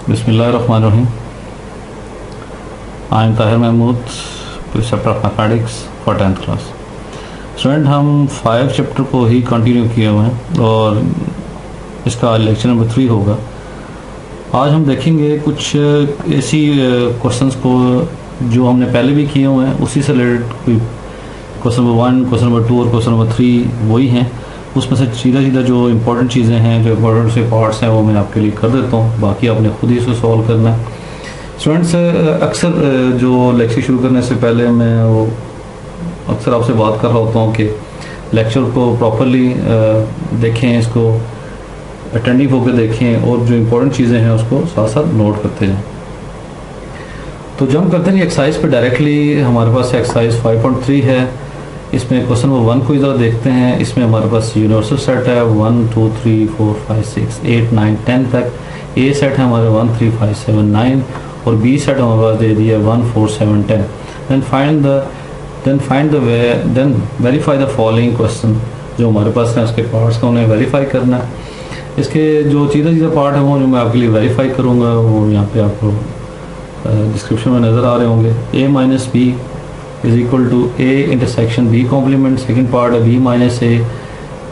बिस्मिल्लाहिर्रहमानिर्रहीम। I am Tahir Mahmood, principal of mathematics for 10th class. Student, हम 5 chapter को ही continue किए हुए हैं और इसका लेक्चर नंबर 3 होगा। आज हम देखेंगे कुछ ऐसी क्वेश्चंस को जो हमने पहले भी किए हुए हैं, उसी से रिलेटेड कोई क्वेश्चन नंबर 1, क्वेश्चन नंबर 2 और क्वेश्चन नंबर 3 वही हैं। उसमें से सीधा जो इंपॉर्टेंट चीज़ें हैं, जो इंपॉर्टेंट से पार्ट्स हैं, वो मैं आपके लिए कर देता हूँ। बाकी आपने खुद ही इसको सॉल्व करना है। स्टूडेंट्स, अक्सर जो लेक्चर शुरू करने से पहले मैं वो अक्सर आपसे बात कर रहा होता हूँ कि लेक्चर को प्रॉपरली देखें, इसको अटेंडिव होकर देखें और जो इंपॉर्टेंट चीज़ें हैं उसको साथ साथ नोट करते जाएं। तो जंप करते हैं एक्सरसाइज पे डायरेक्टली। हमारे पास एक्सरसाइज 5.3 है। इसमें क्वेश्चन नंबर 1 को इधर देखते हैं। इसमें हमारे पास यूनिवर्सल सेट है 1 2 3 4 5 6 8 9 10 तक। ए सेट है हमारे 1 3 5 7 9 और बी सेट हमारे पास दे दिया 1 4 7 10। Then verify the following question. जो हमारे पास है उसके पार्ट्स का उन्हें वेरीफाई करना है। इसके जो सीधा पार्ट है वो जो मैं आपके लिए वेरीफाई करूँगा वो यहाँ पे आपको डिस्क्रिप्शन में नज़र आ रहे होंगे। a minus B is equal to a intersection b complement. Second part है b minus a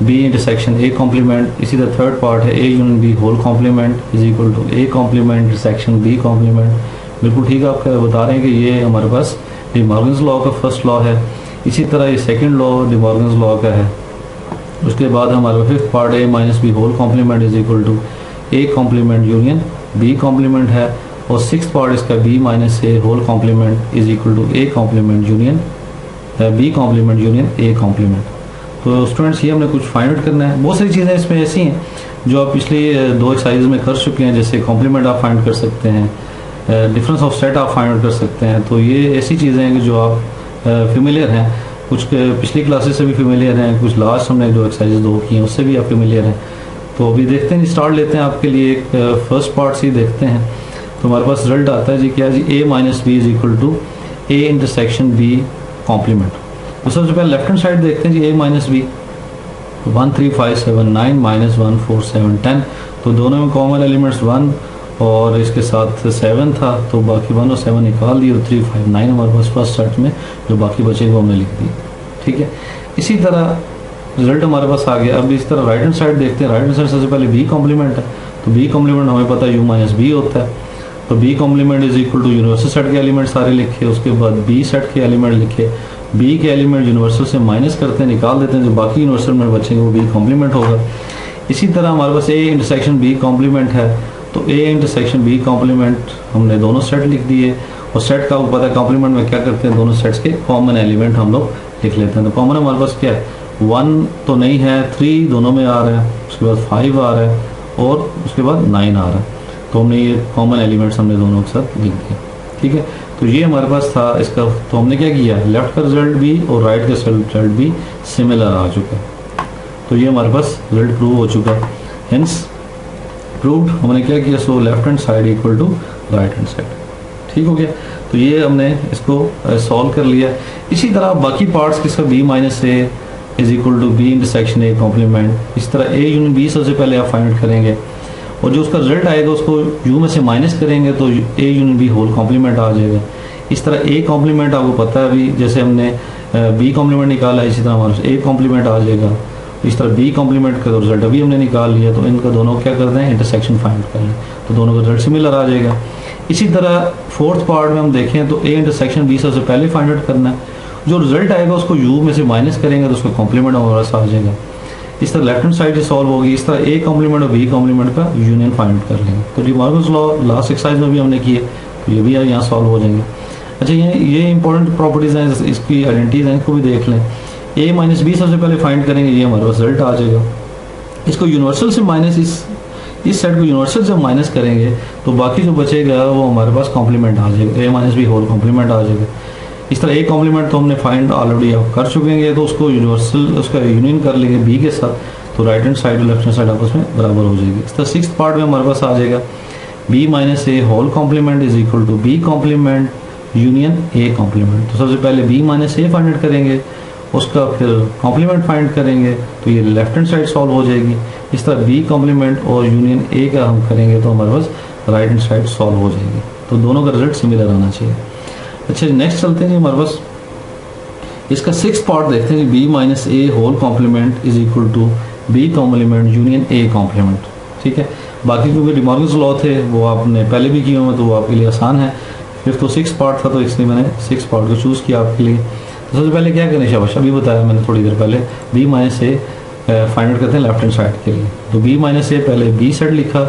b intersection a complement. इसी तरह थर्ड पार्ट है a union b whole complement is equal to a complement intersection b complement. बिल्कुल ठीक है, आप बता रहे हैं कि ये हमारे पास डी मॉर्गन्स लॉ का फर्स्ट लॉ है। इसी तरह ये second law De Morgan's law का है। उसके बाद हमारा fifth part a minus B whole complement is equal to a complement union b complement है। और सिक्स पार्ट इसका b minus a whole complement is equal to a complement union b complement union a complement. तो students, ये हमने कुछ find out करना है। बहुत सारी चीज़ें इसमें ऐसी हैं जो आप पिछली 2 एक्सरसाइज में कर चुके हैं, जैसे कॉम्प्लीमेंट आप फाइंड कर सकते हैं, डिफरेंस ऑफ सेट आप फाइंड आउट कर सकते हैं। तो ये ऐसी चीज़ें हैं कि जो आप फेमिलियर हैं, कुछ पिछली क्लासेस से भी फेमिलियर हैं, कुछ लास्ट हमने जो एक्सरसाइज 2 की हैं उससे भी आप फेमिलियर हैं। तो अभी देखते हैं, स्टार्ट लेते हैं आपके लिए एक फर्स्ट पार्ट से देखते हैं। तो हमारे पास रिजल्ट आता है जी क्या जी, a minus B is equal to a intersection b complement. तो सबसे पहले लेफ्ट हैंड साइड देखते हैं जी, a माइनस बी 1 3 5 7 9 माइनस 1 4 7 10। तो दोनों में कॉमन एलिमेंट्स 1 और इसके साथ 7 था, तो बाकी 1 और 7 निकाल दिए और 3 5 9 हमारे पास फर्स्ट सेट में जो बाकी बचे वो हमने लिख दिए। ठीक है, इसी तरह रिजल्ट हमारे पास आ गया। अब इस तरह राइट हैंड साइड देखते हैं। राइट हैंड साइड सबसे पहले b कॉम्प्लीमेंट है, तो b कॉम्प्लीमेंट हमें पता है u माइनस बी होता है। तो b complement is equal to universal set के एलिमेंट सारे लिखे, उसके बाद b सेट के एलिमेंट लिखे, b के एलिमेंट यूनिवर्सल से माइनस करते हैं, निकाल देते हैं, जो बाकी यूनिवर्सल में बचेंगे वो b कॉम्प्लीमेंट होगा। इसी तरह हमारे पास a इंटरसेक्शन b कॉम्प्लीमेंट है, तो a इंटरसेक्शन b कॉम्प्लीमेंट हमने दोनों सेट लिख दिए। और सेट का पता है कॉम्प्लीमेंट में क्या करते हैं, दोनों सेट्स के कॉमन एलिमेंट हम लोग लिख लेते हैं। तो कॉमन हमारे पास क्या है, 1 तो नहीं है, 3 दोनों में आ रहा है, उसके बाद 5 आ रहा है और उसके बाद 9 आ रहा है। तो हमने ये कॉमन एलिमेंट्स हमने दोनों के साथ लिख दिए। ठीक है, तो ये हमारे पास था इसका। तो हमने क्या किया, लेफ्ट का रिजल्ट भी और राइट का रिजल्ट भी सिमिलर आ चुका है। तो ये हमारे पास रिजल्ट प्रूव हो चुका है। हेंस प्रूव्ड हमने क्या किया, so left hand side equal to right hand side. ठीक हो गया, तो ये हमने इसको सॉल्व कर लिया। इसी तरह बाकी पार्ट्स किसका b minus a is equal to b intersection a complement. इस तरह a यूनियन b सबसे पहले आप फाइंड करेंगे और जो उसका रिजल्ट आएगा उसको u में से माइनस करेंगे तो a union b whole complement आ जाएगा। इस तरह a कॉम्प्लीमेंट आपको पता है अभी, जैसे हमने b कॉम्प्लीमेंट निकाला, इसी तरह हमारे a कॉम्प्लीमेंट आ जाएगा। इस तरह b कॉम्प्लीमेंट का रिजल्ट अभी हमने निकाल लिया, तो इनका दोनों क्या करते हैं, इंटरसेक्शन फाइंड कर लें, तो दोनों का रिजल्ट सिमिलर आ जाएगा। इसी तरह फोर्थ पार्ट में हम देखें तो a इंटरसेक्शन b सबसे पहले फाइंड आउट करना है। जो रिजल्ट आएगा उसको u में से माइनस करेंगे तो उसका कॉम्प्लीमेंट हमारे पास आ जाएगा। इस तरह लेफ्ट हैंड साइड से सॉल्व होगी। इस तरह a कॉम्प्लीमेंट और b कॉम्प्लीमेंट का यूनियन फाइंड कर लेंगे। तो D Morgan's law last exercise में भी हमने किए, तो ये भी यहाँ सॉल्व हो जाएंगे। अच्छा, ये इंपॉर्टेंट प्रॉपर्टीज हैं, इसकी आइडेंटिटीज हैं, इसको भी देख लें। a माइनस बी सबसे पहले फाइंड करेंगे, ये हमारे पास रिजल्ट आ जाएगा। इसको यूनिवर्सल से माइनस इस सेट को यूनिवर्सल से माइनस करेंगे तो बाकी जो बचेगा वो हमारे पास कॉम्प्लीमेंट आ जाएगा, a minus B whole complement आ जाएगा। इस तरह a कॉम्प्लीमेंट तो हमने फाइंड ऑलरेडी आप कर चुके हैं, तो उसको यूनिवर्सल उसका यूनियन कर लेंगे b के साथ, तो राइट हैंड साइड और लेफ्ट हैंड साइड आपस में बराबर हो जाएगी। इस तरह सिक्स्थ पार्ट में हमारे पास आ जाएगा b minus a whole complement is equal to b complement union a complement. तो सबसे पहले b माइनस a फाइंड करेंगे, उसका फिर कॉम्प्लीमेंट फाइंड करेंगे, तो ये लेफ्ट हैंड साइड सॉल्व हो जाएगी। इस तरह b कॉम्प्लीमेंट और यूनियन a का हम करेंगे तो हमारे पास राइट हैंड साइड सॉल्व हो जाएगी। तो दोनों का रिजल्ट सिमिलर आना चाहिए। अच्छा नेक्स्ट चलते हैं जी हमारे पास इसका 6th पार्ट देखते हैं। B minus A whole complement is equal to B complement union A complement. ठीक है, बाकी क्योंकि डिमॉर्गन्स लॉ थे वो आपने पहले भी किए हुए तो वो आपके लिए आसान है। 5th तो 6th पार्ट था तो इसलिए मैंने 6th पार्ट को चूज़ किया आपके लिए। तो सबसे पहले क्या करना शाबाश, अभी बताया मैंने थोड़ी देर पहले, बी माइनस ए फाइंड आउट करते हैं लेफ्ट हैंड साइड के लिए। तो बी माइनस ए पहले बी सेट लिखा,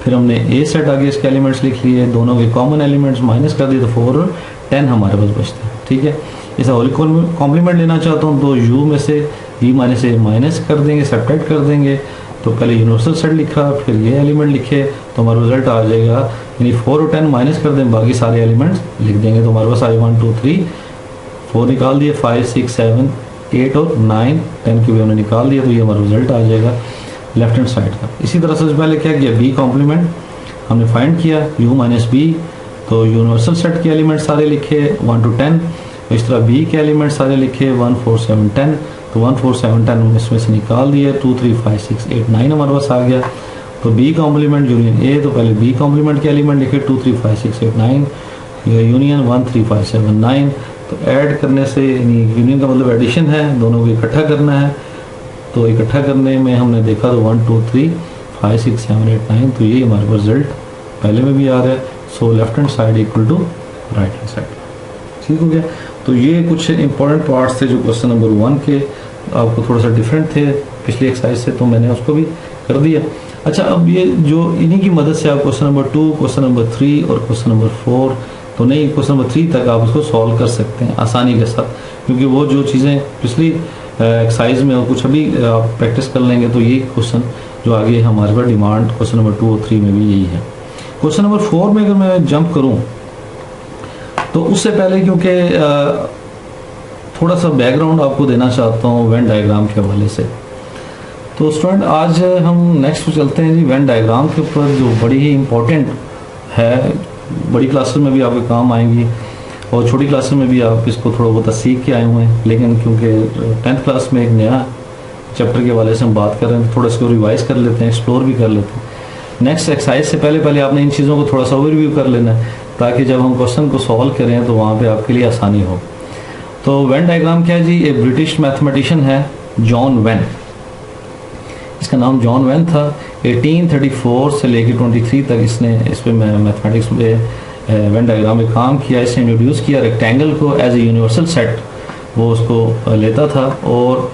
फिर हमने ए सेट आगे इसके एलिमेंट्स लिख लिए, दोनों के कॉमन एलिमेंट्स माइनस कर दिए तो 4 और 10 हमारे पास बचते हैं। ठीक है, इसे होल कॉम्प्लीमेंट लेना चाहता हूँ तो यू में से बी माइनस ए माइनस कर देंगे, सब्ट्रैक्ट कर देंगे। तो पहले यूनिवर्सल सेट लिखा, फिर ये एलिमेंट लिखे तो हमारा रिजल्ट आ जाएगा, यानी 4 और 10 माइनस कर दें, बाकी सारे एलिमेंट्स लिख देंगे। तो हमारे पास आई 1 2 3 4 निकाल दिए, 5 6 7 8 और 9 10 की भी हमने निकाल दिया। तो ये हमारा रिजल्ट आ जाएगा लेफ्ट हैंड साइड का। इसी तरह से पहले क्या किया, बी कॉम्प्लीमेंट हमने फाइंड किया, यू माइनस बी, तो यूनिवर्सल सेट के एलिमेंट सारे लिखे 1 to 10। इस तरह बी के एलिमेंट सारे लिखे 1 4 7 10, तो 1 4 7 10 हमने इसमें से निकाल दिए, 2 3 5 6 8 9 हमारे पास आ गया। तो बी कॉम्प्लीमेंट यूनियन ए, तो पहले बी कॉम्प्लीमेंट के एलिमेंट लिखे 2 3 5 6 8 9, यूनियन 1 3 5 7 9। तो ऐड करने से, यानी यूनियन का मतलब एडिशन है, दोनों को इकट्ठा करना है। तो इकट्ठा करने में हमने देखा तो 1 2 3 5 6 7 8 9, तो ये हमारे पास रिजल्ट पहले में भी आ रहा है। So left hand side equal to right hand side. ठीक हो गया। तो ये कुछ इंपॉर्टेंट पार्ट्स थे जो क्वेश्चन नंबर 1 के आपको थोड़ा सा डिफरेंट थे पिछली एक्सरसाइज से, तो मैंने उसको भी कर दिया। अच्छा, अब ये जो इन्हीं की मदद से आप क्वेश्चन नंबर 2, क्वेश्चन नंबर 3 और क्वेश्चन नंबर 4, तो नहीं क्वेश्चन नंबर 3 तक आप उसको सॉल्व कर सकते हैं आसानी के साथ, क्योंकि वो जो चीज़ें पिछली एक्सरसाइज में और कुछ अभी आप प्रैक्टिस कर लेंगे तो ये क्वेश्चन जो आगे हमारे पास डिमांड क्वेश्चन नंबर 2 और 3 में भी यही है। क्वेश्चन नंबर 4 में अगर मैं जंप करूं तो उससे पहले क्योंकि थोड़ा सा बैकग्राउंड आपको देना चाहता हूं वेन डायग्राम के हवाले से। तो स्टूडेंट आज हम नेक्स्ट चलते हैं जी वेन डायग्राम के ऊपर, जो बड़ी ही इम्पोर्टेंट है, बड़ी क्लासेस में भी आपके काम आएंगी और छोटी क्लासेस में भी आप इसको थोड़ा बहुत सीख के आए हुए हैं। लेकिन क्योंकि 10th क्लास में एक नया चैप्टर के हवाले से हम बात कर रहे हैं तो थोड़ा इसको रिवाइज कर लेते हैं, एक्सप्लोर भी कर लेते हैं। नेक्स्ट एक्सरसाइज से पहले आपने इन चीज़ों को थोड़ा सा ओवरव्यू कर लेना है, ताकि जब हम क्वेश्चन को सॉल्व करें तो वहाँ पे आपके लिए आसानी हो। तो वेन डायग्राम क्या है जी, एक ब्रिटिश मैथमेटिशियन है जॉन वेन, इसका नाम जॉन वेन था। 1834 से लेकर 23 तक इसने इस पे मैथमेटिक्स पे वेन डायग्राम में काम किया। इसने इंट्रोड्यूस किया रेक्टेंगल को एज ए यूनिवर्सल सेट, वो उसको लेता था और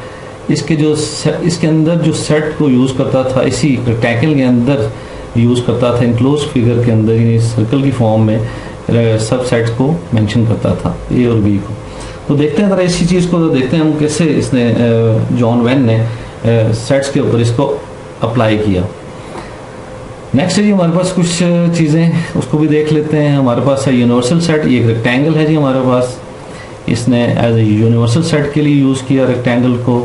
इसके अंदर जो सेट को यूज़ करता था, इसी रेक्टेंगल के अंदर यूज़ करता था, इनक्लोज फिगर के अंदर, यानी सर्कल की फॉर्म में सब सेट्स को मेंशन करता था, ए और बी को। तो देखते हैं ज़रा इसी चीज़ को, तो देखते हैं हम कैसे इसने जॉन वेन ने सेट्स के ऊपर इसको अप्लाई किया। नेक्स्ट है जी हमारे पास कुछ चीज़ें, उसको भी देख लेते हैं। हमारे पास है यूनिवर्सल सेट, ये एक रेक्टेंगल है जी हमारे पास, इसने एज ए यूनिवर्सल सेट के लिए यूज़ किया रेक्टेंगल को।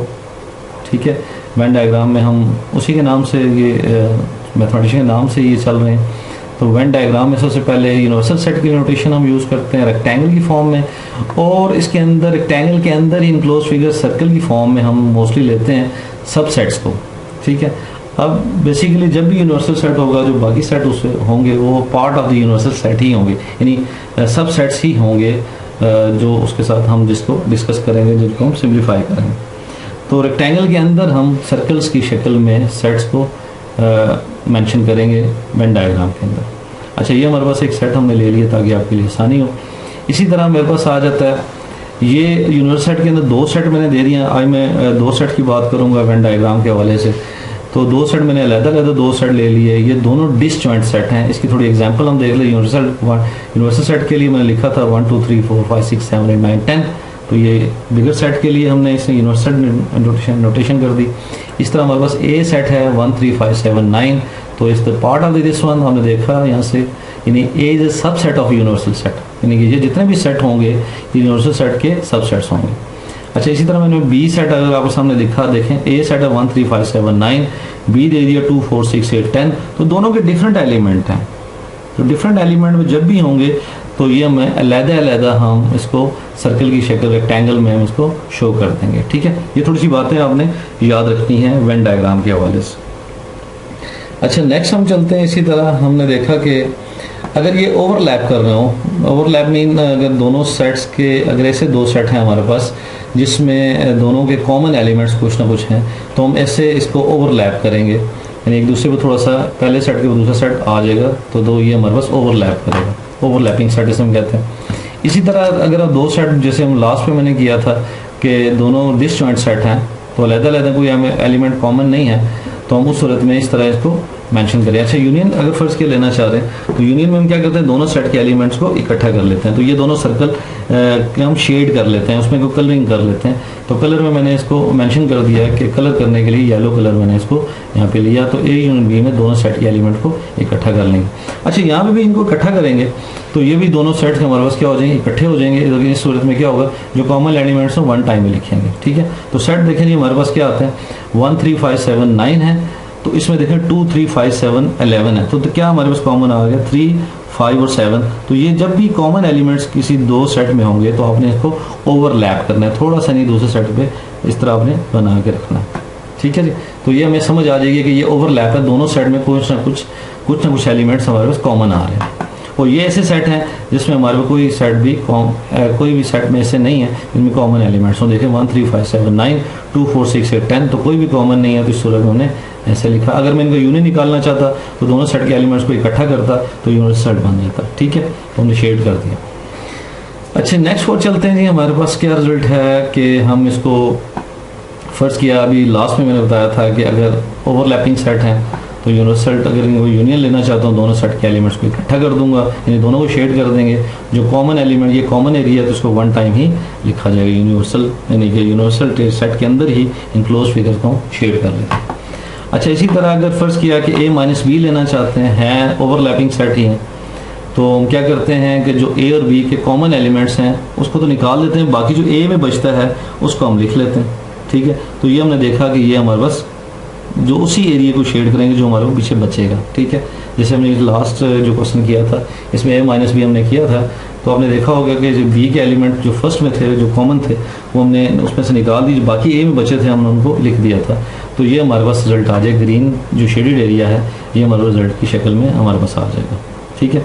ठीक है, वेन डायग्राम में हम उसी के नाम से, ये मैथमेटिशियन के नाम से ये चल रहे हैं। तो वेन डायग्राम में सबसे पहले यूनिवर्सल सेट की नोटेशन हम यूज़ करते हैं रेक्टेंगल की फॉर्म में, और इसके अंदर रेक्टेंगल के अंदर ही इनक्लोज फिगर सर्कल की फॉर्म में हम मोस्टली लेते हैं सब सेट्स को। ठीक है, अब बेसिकली जब भी यूनिवर्सल सेट होगा, जो बाकी सेट उससे होंगे वो part of the universal set ही होंगे, यानी सब सेट्स ही होंगे जो उसके साथ हम जिसको डिस्कस करेंगे, जिनको हम सिंप्लीफाई करेंगे। तो रेक्टेंगल के अंदर हम सर्कल्स की शक्ल में सेट्स को मेंशन करेंगे वेन डायग्राम के अंदर। अच्छा, ये हमारे पास एक सेट हमने ले लिया ताकि आपके लिए आसानी हो। इसी तरह मेरे पास आ जाता है, ये यूनिवर्सल सेट के अंदर 2 सेट मैंने दे दिए। आज मैं 2 सेट की बात करूंगा वेन डायग्राम के हवाले से। तो 2 सेट मैंने अलग-अलग 2 सेट ले लिए, ये दोनों डिसजॉइंट सेट हैं। इसकी थोड़ी एग्जांपल हम देख लें। यूनिवर्सल सेट के लिए मैंने लिखा था 1 2 3 4 5 6 7 8 9 10, तो ये बिगर सेट के लिए हमने इसे यूनिवर्सल नोटेशन कर दी। इस तरह हमारे पास ए सेट है 1 3 5 7 9, तो इस the part of this one हमने देखा यहाँ से, यानी ए इज ए सब सेट ऑफ यूनिवर्सल सेट, यानी कि ये जितने भी सेट होंगे यूनिवर्सल सेट के सब सेट्स होंगे। अच्छा, इसी तरह मैंने बी सेट अगर आपके सामने लिखा, देखें ए सेट है 1 3 5 7 9, बी दे दिया 2 4 6 8 10, तो दोनों के डिफरेंट एलिमेंट हैं। तो डिफरेंट एलिमेंट में जब भी होंगे तो ये हमें अलग-अलग हम इसको सर्कल की शक्ल रेक्टेंगल में हम इसको शो कर देंगे। ठीक है, ये थोड़ी सी बातें आपने याद रखनी है वेन डायग्राम के हवाले से। अच्छा, नेक्स्ट हम चलते हैं। इसी तरह हमने देखा कि अगर ये ओवरलैप कर रहे हो, ओवरलैप मीन अगर दोनों सेट्स के, अगर ऐसे दो सेट हैं हमारे पास जिसमें दोनों के कॉमन एलिमेंट्स कुछ ना कुछ हैं, तो हम ऐसे इसको ओवरलैप करेंगे, यानी एक दूसरे को थोड़ा सा पहले सेट के दूसरा सेट आ जाएगा, तो दो ये हमारे पास ओवरलैप करेगा, ओवरलैपिंग सेट इसे हम कहते हैं। इसी तरह अगर आप दो सेट, जैसे हम लास्ट में मैंने किया था कि दोनों डिसजॉइंट सेट हैं, तो अलग-अलग कोई हमें एलिमेंट कॉमन नहीं है, तो हम उस सूरत में इस तरह इसको मेंशन करें। अच्छा, यूनियन अगर फर्स्ट के लेना चाह रहे हैं तो यूनियन में हम क्या करते हैं, दोनों सेट के एलिमेंट्स को इकट्ठा कर लेते हैं। तो ये दोनों सर्कल हम शेड कर लेते हैं, उसमें को कलरिंग कर लेते हैं। तो कलर में मैंने इसको मेंशन कर दिया है कि कलर करने के लिए येलो कलर मैंने इसको यहाँ पे लिया। तो ए यूनियन बी में दोनों सेट के एलिमेंट को इकट्ठा कर लेंगे। अच्छा, यहाँ पे भी इनको इकट्ठा करेंगे तो ये भी दोनों सेट्स हमारे पास क्या हो जाएंगे, इकट्ठे हो जाएंगे। इस सूरत में क्या होगा, जो कॉमन एलिमेंट्स हैं वन टाइम में लिखेंगे। ठीक है, तो सेट देखें जी हमारे पास क्या आता है, 1 3 5 7 9 है, तो इसमें देखें 2 3 5 7 11 है। तो क्या हमारे पास कॉमन आ गया 3 5 और 7। तो ये जब भी कॉमन एलिमेंट्स किसी दो सेट में होंगे तो आपने इसको ओवरलैप करना है, थोड़ा सा नहीं, दूसरे सेट पे इस तरह आपने बना के रखना है। ठीक है जी, तो ये हमें समझ आ जाएगी कि ये ओवरलैप है, दोनों सेट में कुछ ना कुछ एलिमेंट्स हमारे पास कॉमन आ रहे हैं। और ये ऐसे सेट हैं जिसमें हमारे पास कोई भी सेट में ऐसे नहीं है जिनमें कॉमन एलिमेंट्स हो। देखें 1 3 5 7 9 2 4 6 8 10, तो कोई भी कॉमन नहीं है, तो इस सूरत में हमने ऐसे लिखा। अगर मैं इनको यूनियन निकालना चाहता तो दोनों सेट के एलिमेंट्स को इकट्ठा करता तो यूनिवर्सल सेट बन जाता। ठीक है, तो हमने शेड कर दिया। अच्छा, नेक्स्ट और चलते हैं जी। हमारे पास क्या रिजल्ट है कि हम इसको फर्स्ट किया, अभी लास्ट में मैंने बताया था कि अगर ओवरलैपिंग सेट है तो यूनिवर्सल, अगर इनको यूनियन लेना चाहता हूँ दोनों सेट के एलिमेंट्स को इकट्ठा कर दूंगा, यानी दोनों को शेड कर देंगे। जो कॉमन एलिमेंट, ये कॉमन एरिया है, तो उसको वन टाइम ही लिखा जाएगा यूनिवर्सल, यानी कि यूनिवर्सल सेट के अंदर ही इनक्लोज फिगर को शेड कर लेते हैं। अच्छा, इसी तरह अगर फर्स्ट किया कि ए माइनस बी लेना चाहते हैं ओवरलैपिंग सेट ही हैं, तो हम क्या करते हैं कि जो ए और बी के कॉमन एलिमेंट्स हैं उसको तो निकाल देते हैं, बाकी जो ए में बचता है उसको हम लिख लेते हैं। ठीक है, तो ये हमने देखा कि ये हमारे पास जो उसी एरिया को शेड करेंगे जो हमारे को पीछे बचेगा। ठीक है, जैसे हमने लास्ट जो क्वेश्चन किया था इसमें ए माइनस बी हमने किया था, तो आपने देखा होगा कि जो बी के एलिमेंट जो फर्स्ट में थे, जो कॉमन थे, वो हमने उसमें से निकाल दी, जो बाकी ए में बचे थे हमने उनको लिख दिया था। तो ये हमारे पास रिजल्ट आ जाए, ग्रीन जो शेडेड एरिया है ये हमारे रिजल्ट की शक्ल में हमारे पास आ जाएगा। ठीक है,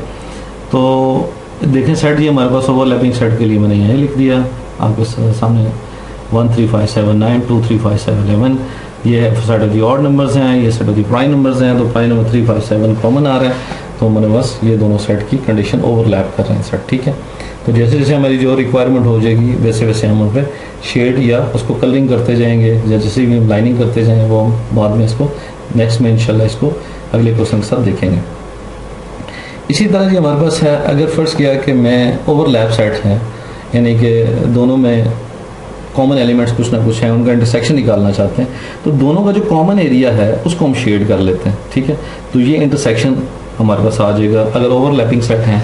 तो देखें सेट ये हमारे पास ओवरलैपिंग सेट के लिए मैंने यहाँ लिख दिया आपके सामने, 1 3 5 7 9 2 3 5 7 11। ये set of the odd numbers हैं, ये set of the prime numbers हैं, तो प्राइम नंबर 3 5 7 कॉमन आ रहा है, तो हमारे पास ये दोनों सेट की कंडीशन ओवरलैप कर रहे हैं सेट। ठीक है, तो जैसे जैसे हमारी जो रिक्वायरमेंट हो जाएगी वैसे वैसे हम उन पर शेड या उसको कलरिंग करते जाएंगे, या जैसे भी हम लाइनिंग करते जाएंगे वो हम बाद में इसको नेक्स्ट में इंशाल्लाह इसको अगले क्वेश्चन के साथ देखेंगे। इसी तरह जी हमारे पास है, अगर फर्स्ट किया कि मैं ओवरलैप सेट है, यानी कि दोनों में कॉमन एलिमेंट्स कुछ ना कुछ हैं, उनका इंटरसेक्शन निकालना चाहते हैं, तो दोनों का जो कॉमन एरिया है उसको हम शेड कर लेते हैं। ठीक है, तो ये इंटरसेक्शन हमारे पास आ जाएगा। अगर ओवरलैपिंग सेट हैं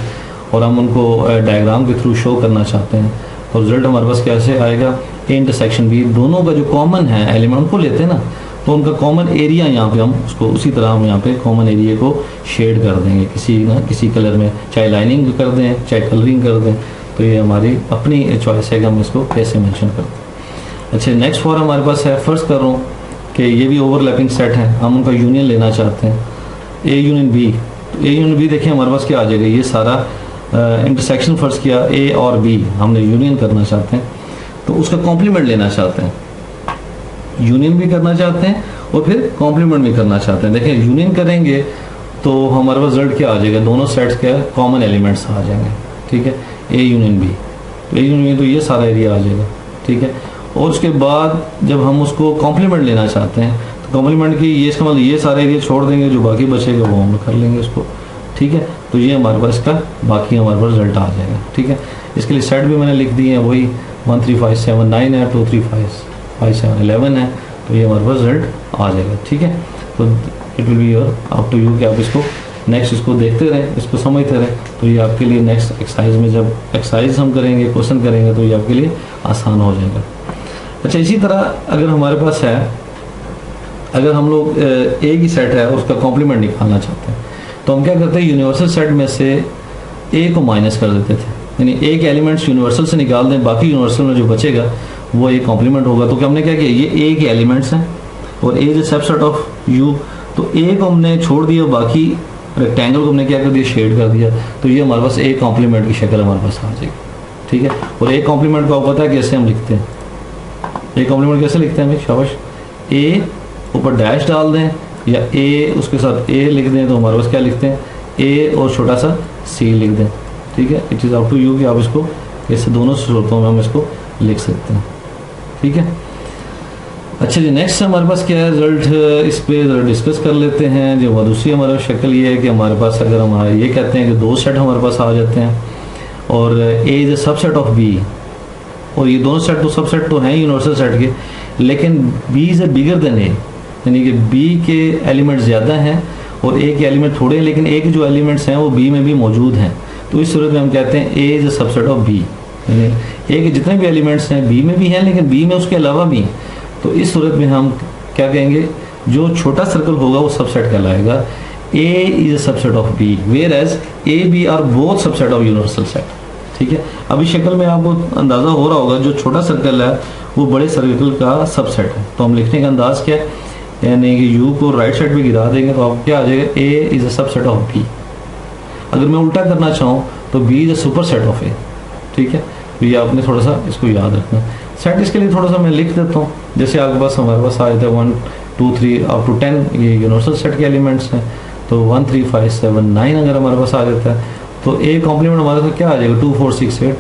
और हम उनको डायग्राम के थ्रू शो करना चाहते हैं तो रिजल्ट हमारे पास कैसे आएगा, ए इंटरसेक्शन बी, दोनों का जो कॉमन है एलिमेंट उनको लेते हैं ना, तो उनका कॉमन एरिया यहाँ पे हम उसको उसी तरह हम यहाँ पे कॉमन एरिया को शेड कर देंगे किसी कलर में, चाहे लाइनिंग कर दें चाहे कलरिंग कर दें, तो ये हमारी अपनी चॉइस है कि हम इसको कैसे मेंशन करते हैं। अच्छा, नेक्स्ट फॉर हमारे पास है, फर्स्ट कर रहा हूँ कि ये भी ओवरलैपिंग सेट है, हम उनका यूनियन लेना चाहते हैं, ए यूनियन बी। तो ए यूनियन बी देखिए हमारे पास क्या आ जाएगा, ये सारा इंटरसेक्शन फर्स्ट किया ए और बी हमने यूनियन करना चाहते हैं, तो उसका कॉम्प्लीमेंट लेना चाहते हैं, यूनियन भी करना चाहते हैं और फिर कॉम्प्लीमेंट भी करना चाहते हैं। देखिए यूनियन करेंगे तो हमारे पास रिजल्ट क्या आ जाएगा, दोनों सेट्स के कॉमन एलिमेंट्स आ जाएंगे। ठीक है, ए यूनियन बी, तो ए यूनियन तो ये सारा एरिया आ जाएगा। ठीक है, और उसके बाद जब हम उसको कॉम्प्लीमेंट लेना चाहते हैं तो कॉम्प्लीमेंट की ये इसका मतलब ये सारे एरिया छोड़ देंगे, जो बाकी बचेगा वो हम कर लेंगे उसको। ठीक है, तो ये हमारे पास इसका बाकी हमारे पास रिजल्ट आ जाएगा। ठीक है, इसके लिए सेट भी मैंने लिख दिए हैं, वही 1 3 5 7 9 है, 2 3 5 7 11 है, तो ये हमारे पास रिजल्ट आ जाएगा। ठीक है, तो it will be your up to you कि आप इसको नेक्स्ट इसको देखते रहें, इसको समझते रहें, तो ये आपके लिए नेक्स्ट एक्सरसाइज में जब एक्सरसाइज हम करेंगे, क्वेश्चन करेंगे, तो ये आपके लिए आसान हो जाएगा। अच्छा, इसी तरह अगर हमारे पास है, अगर हम लोग एक ही सेट है उसका कॉम्प्लीमेंट निकालना चाहते हैं, तो हम क्या करते हैं, यूनिवर्सल सेट में से ए को माइनस कर देते थे, यानी एक एलिमेंट्स यूनिवर्सल से निकाल दें, बाकी यूनिवर्सल में जो बचेगा वो एक कॉम्प्लीमेंट होगा। तो क्या हमने क्या किया, ये ए के एलिमेंट्स हैं और A is subset of you, तो ए को हमने छोड़ दिया, बाकी रेक्टेंगल को हमने क्या कर दिया, शेड कर दिया, तो ये हमारे पास ए कॉम्प्लीमेंट की शक्ल हमारे पास आ जाएगी। ठीक है, और ए कॉम्प्लीमेंट को आपको पता है कैसे हम लिखते हैं, ए कॉम्प्लीमेंट कैसे लिखते हैं भाई, शाबाश, ए ऊपर डैश डाल दें या ए उसके साथ ए लिख दें, तो हमारे पास क्या लिखते हैं, ए और छोटा सा सी लिख दें। ठीक है, it is up to you कि आप इसको ऐसे दोनों सूरतों में हम इसको लिख सकते हैं। ठीक है, अच्छा जी, नेक्स्ट हमारे पास क्या है रिजल्ट, इस पे डिस्कस कर लेते हैं। जो दूसरी हमारा शक्ल ये है कि हमारे पास अगर हमारा ये कहते हैं कि दो सेट हमारे पास आ जाते हैं और A is a subset of B, और ये दोनों सेट तो सबसेट तो हैं यूनिवर्सल सेट के, लेकिन B is a bigger than A, यानी कि बी के एलिमेंट ज़्यादा हैं और ए के एलिमेंट थोड़े हैं, लेकिन ए के जो एलिमेंट्स हैं वो बी में भी मौजूद हैं। तो इस सूरत में हम कहते हैं A is a subset of B, यानी ए के जितने भी एलिमेंट्स हैं बी में भी हैं, लेकिन बी में उसके अलावा भी हैं। तो इस सूरत में हम क्या कहेंगे, जो छोटा सर्कल होगा वो सबसेट कहलाएगा। A is a subset of B, whereas A B are both subset of universal set. ठीक है, अब इस शक्ल में आपको अंदाज़ा हो रहा होगा जो छोटा सर्कल है वो बड़े सर्कल का सबसेट है। तो हम लिखने का अंदाज क्या है, यानी कि यू को राइट साइड पे गिरा देंगे तो आपको क्या आ जाएगा, A is a subset of B. अगर मैं उल्टा करना चाहूँ तो B is a superset of A. ठीक है, तो ये आपने थोड़ा सा इसको याद रखना। सेट इसके लिए थोड़ा सा मैं लिख देता हूँ, जैसे आपके पास हमारे पास आ जाता है 1 2 3 अप टू 10 ये यूनिवर्सल सेट के एलिमेंट्स हैं। तो 1 3 5 7 9 अगर हमारे पास आ जाता है तो ए कॉम्प्लीमेंट हमारे पास क्या आ जाएगा, 2 4 6 8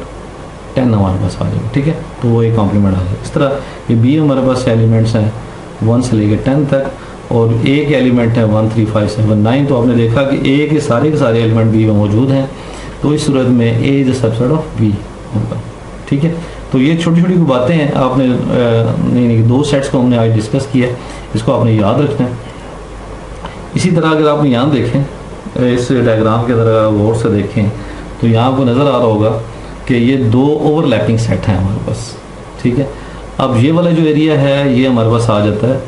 10 हमारे पास आ जाएगा। ठीक है, तो वो ए कॉम्प्लीमेंट आ जाएगा। इस तरह ये बी हमारे पास एलिमेंट्स हैं 1 से लेकर 10 तक, और ए के एलिमेंट हैं 1 3 5 7 9। तो आपने देखा कि ए के सारे एलिमेंट बी में मौजूद हैं, तो इस सूरत में A is a subset of B होगा। ठीक है, तो ये छोटी छोटी बातें हैं आपने नहीं दो सेट्स को हमने आज डिस्कस किया है, इसको आपने याद रखना है। इसी तरह अगर आप यहाँ देखें इस डायग्राम के तरह गौर से देखें तो यहाँ आपको नज़र आ रहा होगा कि ये दो ओवरलैपिंग सेट हैं हमारे पास। ठीक है, अब ये वाला जो एरिया है ये हमारे पास आ जाता है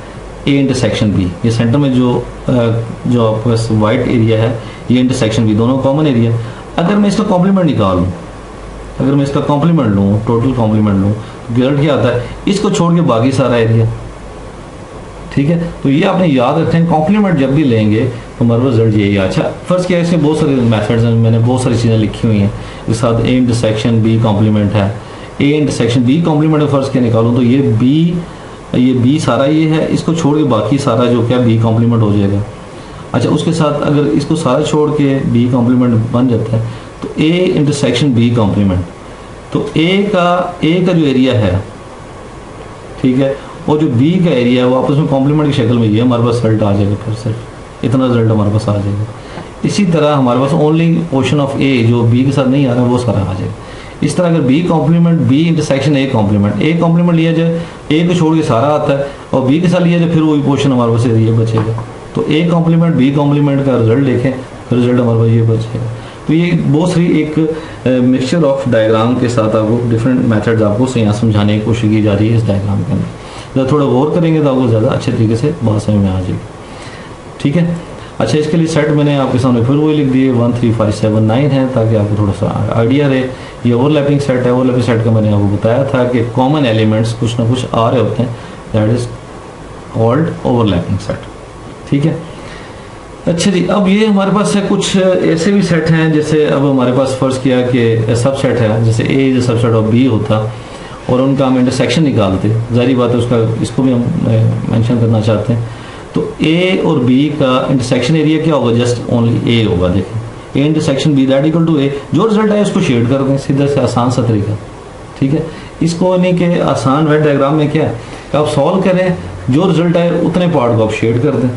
ए इंटरसेक्शन बी, ये सेंटर में जो आपके पास वाइट एरिया है ये इंटरसेक्शन बी, दोनों कॉमन एरिया। अगर मैं इसका कॉम्प्लीमेंट निकालूँ, अगर मैं इसका कॉम्प्लीमेंट लूँ, टोटल कॉम्प्लीमेंट लूँ, तो रिजल्ट क्या आता है, इसको छोड़ के बाकी सारा एरिया। ठीक है, तो ये आपने याद रखें, कॉम्प्लीमेंट जब भी लेंगे तो हमारे पास रिजल्ट यही है। अच्छा, फर्स्ट क्या है, इसमें बहुत सारे मेथड्स हैं, मैंने बहुत सारी चीज़ें लिखी हुई हैं। इसके साथ ए इंटरसेक्शन बी कॉम्प्लीमेंट है, ए इंटरसेक्शन बी कॉम्प्लीमेंट में फर्स्ट क्या निकालूँ तो ये बी सारा ये है, इसको छोड़ के बाकी सारा जो क्या बी कॉम्प्लीमेंट हो जाएगा। अच्छा, उसके साथ अगर इसको सारा छोड़ के बी कॉम्प्लीमेंट बन जाता है तो ए इंटरसेक्शन बी कॉम्प्लीमेंट, तो ए का जो एरिया है, ठीक है, और जो बी का एरिया है वो आपस में कॉम्प्लीमेंट की शक्ल में ये हमारे पास रिजल्ट आ जाएगा। फिर सिर्फ इतना रिजल्ट हमारे पास आ जाएगा। इसी तरह हमारे पास ओनली पोर्शन ऑफ ए जो बी के साथ नहीं आ रहा वो सारा आ जाएगा। इस तरह अगर B complement B intersection A complement लिया जाए, ए को छोड़ के सारा आता है, और बी के साथ लिया जाए फिर वही पोर्शन हमारे पास ये बचेगा। तो ए कॉम्प्लीमेंट बी कॉम्प्लीमेंट का रिजल्ट देखें, फिर रिजल्ट हमारे पास ये बचेगा। तो ये बहुत सारी एक मिक्सचर ऑफ डायग्राम के साथ आपको डिफरेंट मेथड्स आपको यहाँ समझाने की कोशिश की जा रही है इस डायग्राम के अंदर। जब थोड़ा गौर करेंगे तो आपको ज़्यादा अच्छे तरीके से बात समझ में आ जाएगी। ठीक है, अच्छा, इसके लिए सेट मैंने आपके सामने फिर वही लिख दिए 1 3 5 7 9 है, ताकि आपको थोड़ा सा आइडिया रहे। ये ओवरलैपिंग सेट है, ओवरलैपिंग सेट का मैंने आपको बताया था कि कॉमन एलिमेंट्स कुछ ना कुछ आ रहे होते हैं, that is called overlapping set. ठीक है, अच्छा जी, अब ये हमारे पास है कुछ ऐसे भी सेट हैं, जैसे अब हमारे पास फर्ज किया कि सब सेट है, जैसे ए इज सबसेट ऑफ बी होता और उनका हम इंटरसेक्शन निकालते, जारी बात है उसका, इसको भी हम मेंशन करना चाहते हैं। तो ए और बी का इंटरसेक्शन एरिया क्या होगा, जस्ट ओनली ए होगा। देखें, A intersection B that equal to A, जो रिजल्ट है उसको शेड कर दें, सीधा से आसान सा तरीका। ठीक है, इसको नहीं कि आसान वेट डायग्राम में क्या है कि आप सॉल्व करें, जो रिजल्ट है उतने पार्ट को आप शेड कर दें।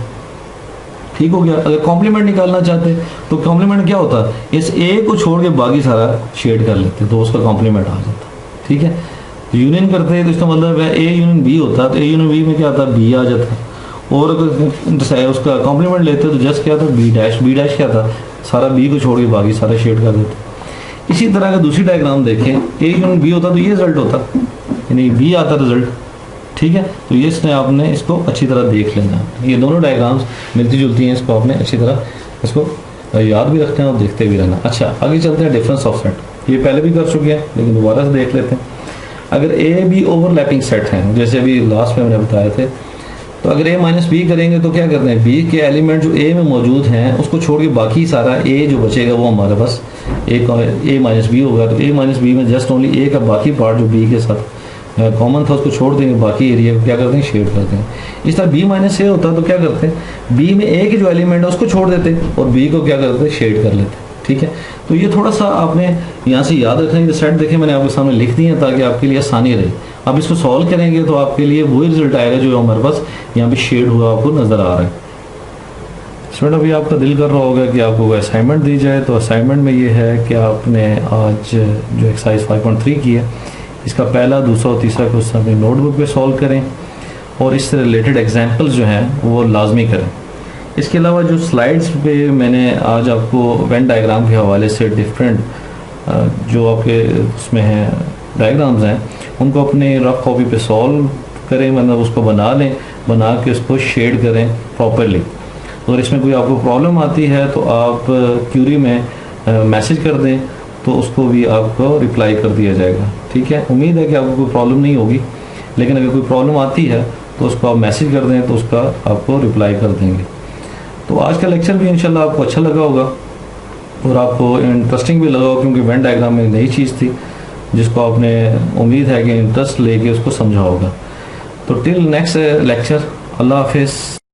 ठीक हो गया। अगर कॉम्प्लीमेंट निकालना चाहते तो कॉम्प्लीमेंट क्या होता है, इस ए को छोड़ के बाकी सारा शेड कर लेते तो उसका कॉम्प्लीमेंट आ जाता। ठीक है, यूनियन करते हैं तो इसका मतलब है ए यूनियन बी होता, तो ए यूनियन बी में क्या आता है, बी आ जाता। और अगर उसका कॉम्प्लीमेंट लेते तो जस्ट क्या था, बी डैश क्या था, सारा बी को छोड़ के बाकी सारा शेड कर देते। इसी तरह अगर दूसरी डायग्राम देखें, ए यूनियन बी होता तो ये रिजल्ट होता, यानी बी आता रिजल्ट। ठीक है, तो ये इसने आपने इसको अच्छी तरह देख लेना। ये दोनों डायग्राम्स मिलती जुलती हैं, इसको आपने अच्छी तरह इसको याद भी रखना है और देखते भी रहना। अच्छा, आगे चलते हैं डिफरेंस ऑफ सेट। ये पहले भी कर चुके हैं लेकिन दोबारा से देख लेते हैं। अगर ए बी ओवरलैपिंग सेट हैं, जैसे अभी लास्ट में मैंने बताए थे तो अगर ए माइनस बी करेंगे तो क्या करते हैं, बी के एलिमेंट जो ए में मौजूद हैं उसको छोड़ के बाकी सारा ए जो बचेगा वो हमारे पास ए माइनस बी होगा। तो ए माइनस बी में जस्ट ओनली ए का बाकी पार्ट जो बी के साथ कॉमन था उसको छोड़ देंगे, बाकी एरिया को क्या करते हैं, शेड करते हैं। इस तरह बी माइनस ए होता तो क्या करते हैं, बी में ए के जो एलिमेंट है उसको छोड़ देते और बी को क्या करते हैं, शेड कर लेते। ठीक है, तो ये थोड़ा सा आपने यहाँ से याद रखना है। सेट देखें मैंने आपके सामने लिख दी है ताकि आपके लिए आसानी रहे। अब इसको सॉल्व करेंगे तो आपके लिए वही रिजल्ट आएगा जो हमारे पास यहाँ पे शेड हुआ आपको नजर आ रहा है। स्टूडेंट अभी आपका दिल कर रहा होगा कि आपको असाइनमेंट दी जाए, तो असाइनमेंट में ये है कि आपने आज जो एक्सरसाइज 5.3 की है इसका पहला, दूसरा और तीसरा क्वेश्चन अपनी नोटबुक पे सॉल्व करें और इससे रिलेटेड एग्जांपल्स जो हैं वो लाजमी करें। इसके अलावा जो स्लाइड्स पे मैंने आज आपको वेन डायग्राम के हवाले से डिफरेंट जो आपके उसमें हैं डायग्राम्स हैं उनको अपने रफ कॉपी पे सॉल्व करें, मतलब उसको बना लें, बना के उसको शेड करें प्रॉपरली। अगर इसमें कोई आपको प्रॉब्लम आती है तो आप क्यूरी में मैसेज कर दें तो उसको भी आपको रिप्लाई कर दिया जाएगा। ठीक है, उम्मीद है कि आपको कोई प्रॉब्लम नहीं होगी, लेकिन अगर कोई प्रॉब्लम आती है तो उसको आप मैसेज कर दें तो उसका आपको रिप्लाई कर देंगे। तो आज का लेक्चर भी इंशाल्लाह आपको अच्छा लगा होगा और आपको इंटरेस्टिंग भी लगा होगा, क्योंकि वेन डायग्राम में नई चीज़ थी जिसको आपने उम्मीद है कि इंटरेस्ट लेके उसको समझा होगा। तो टिल नेक्स्ट लेक्चर, अल्लाह हाफिज़।